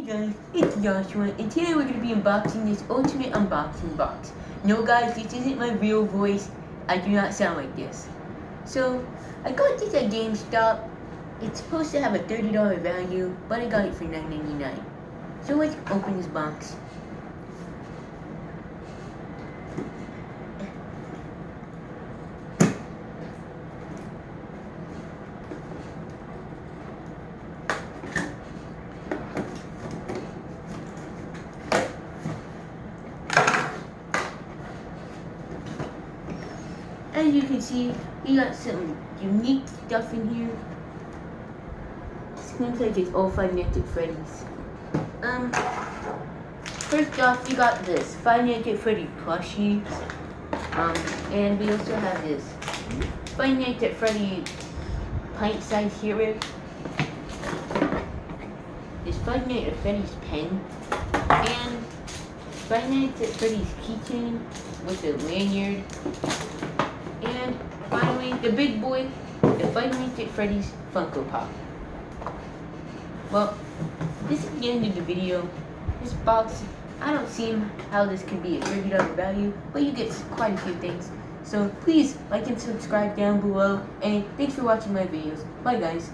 guys, it's Joshua, and today we're going to be unboxing this ultimate unboxing box. No guys, this isn't my real voice. I do not sound like this. So, I got this at Gamestop. It's supposed to have a $30 value, but I got it for $9.99. So let's open this box. As you can see, we got some unique stuff in here. Seems like it's all Five Nights at Freddy's. First off, we got this Five Nights at Freddy plushie. And we also have this Five Nights at Freddy pint-sized hero. This Five Nights at Freddy's pen. And Five Nights at Freddy's keychain with a lanyard. And finally, the big boy, the Five Nights at Freddy's Funko Pop. Well, this is the end of the video. This box, I don't see how this could be a $30 value, but you get quite a few things. So please like and subscribe down below, and thanks for watching my videos. Bye guys.